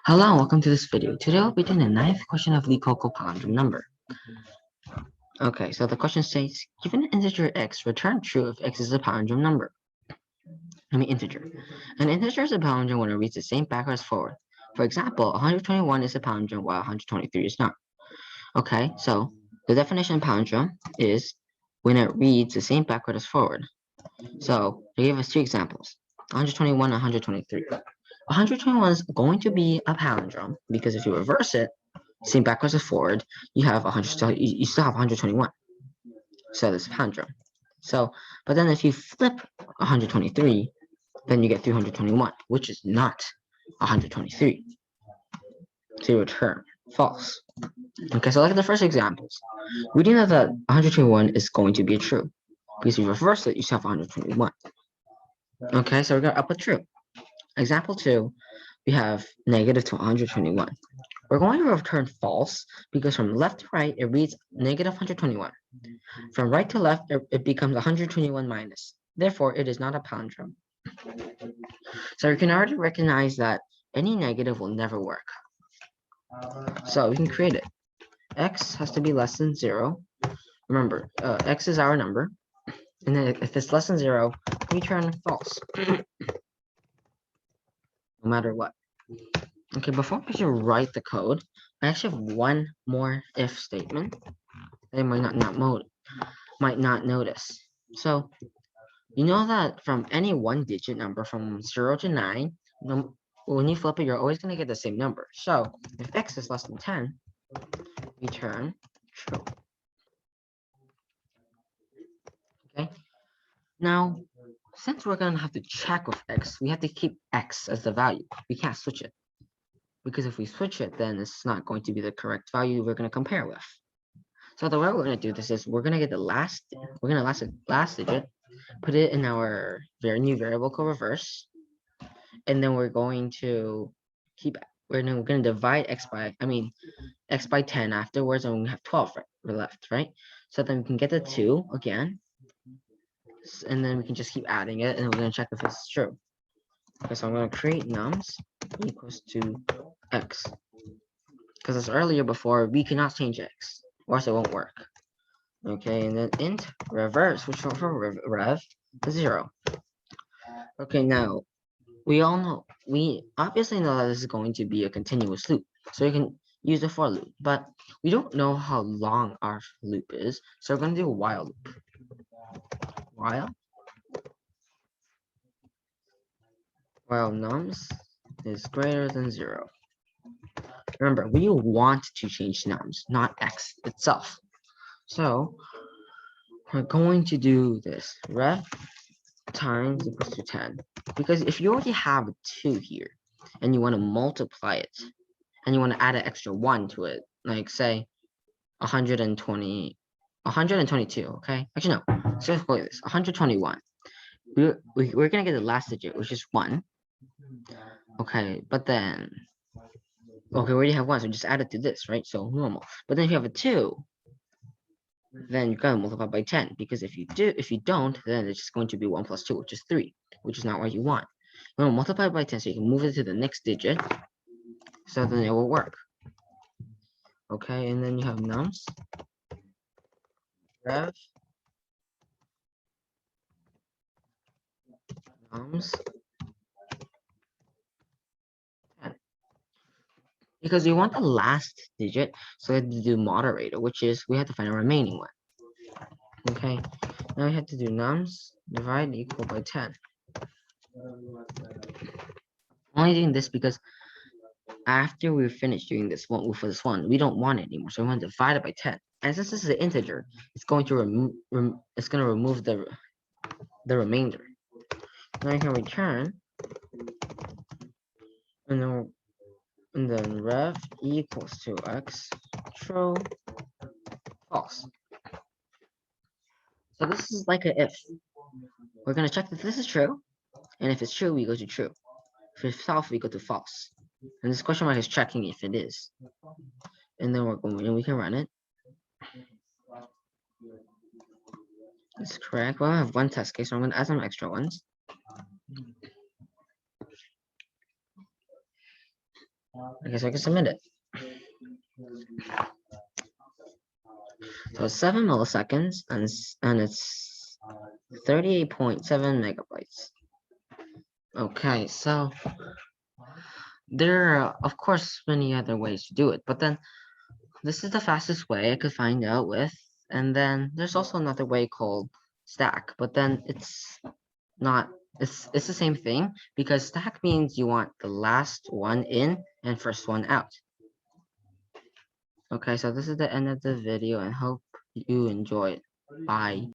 Hello and welcome to this video. Today we'll be doing the ninth question of LeetCode palindrome number. Okay, so the question states, given an integer x, return true if x is a palindrome number. Integer. An integer is a palindrome when it reads the same backwards forward. For example, 121 is a palindrome while 123 is not. Okay, so the definition of palindrome is when it reads the same backwards as forward. So they gave us two examples, 121 and 123. 121 is going to be a palindrome because if you reverse it, same backwards as forward, you have 100. You still have 121. So this is a palindrome. So, but then if you flip 123, then you get 321, which is not 123. So you return false. Okay, so look at the first examples. We do know that 121 is going to be true because if you reverse it, you still have 121. Okay, so we're going to output true. Example 2, we have negative to 121. We're going to return false because from left to right, it reads negative 121. From right to left, it becomes 121 minus. Therefore, it is not a palindrome. So you can already recognize that any negative will never work. So we can create it. X has to be less than 0. Remember, X is our number. And then if it's less than 0, we return false. No matter what. Okay, before we can write the code, I actually have one more if statement they might not notice. So you know that from any one digit number from 0 to 9, when you flip it, you're always going to get the same number. So if x is less than 10, return true. Okay. Now, since we're going to have to check with x, we have to keep x as the value. We can't switch it. Because if we switch it, then it's not going to be the correct value we're going to compare with. So the way we're going to do this is we're going to get the last digit, put it in our new variable called reverse, and then we're going to divide x by 10 afterwards, and we have 12 left, right? So then we can get the 2 again, and then we can just keep adding it, and we're going to check if it's true. Okay, so I'm going to create nums equals to x, because as earlier before, we cannot change x, or else it won't work. Okay, and then int reverse, which short for rev 0. Okay, now we obviously know that this is going to be a continuous loop, so you can use the for loop, but we don't know how long our loop is, so we're going to do a while loop. While nums is greater than 0. Remember, we want to change nums, not x itself. So we're going to do this ref times equals to 10, because if you already have a 2 here and you want to multiply it and you want to add an extra 1 to it, like say 122, okay? Actually, no, let's just call this 121. We're going to get the last digit, which is 1. Okay, but then, okay, we already have 1, so just add it to this, right? So normal. But then if you have a 2, then you gotta multiply by 10, because if you don't, then it's just going to be 1 plus 2, which is 3, which is not what you want. You want to multiply by 10 so you can move it to the next digit, so then it will work. Okay, and then you have nums rev nums 10, because we want the last digit, so we have to do moderator, which is we have to find a remaining one. Okay, now we have to do nums divide equal by 10. Only doing this because after we finish doing this one for this one, we don't want it anymore, so we want to divide it by 10. And since this is an integer, it's going to remove the remainder. Now you can return, and then rev equals to x, true, false. So this is like a if. We're gonna check if this is true, and if it's true, we go to true. If it's false, we go to false. And this question mark is checking if it is. And then we can run it. It's correct. Well, I have one test case, so I'm going to add some extra ones. Okay, so I can submit it. So it's 7 milliseconds and it's 38.7 megabytes. Okay, so there are of course many other ways to do it, but then this is the fastest way I could find out with. And then there's also another way called stack, but then it's not, it's the same thing, because stack means you want the last one in and first one out. Okay, so this is the end of the video and hope you enjoy it. Bye.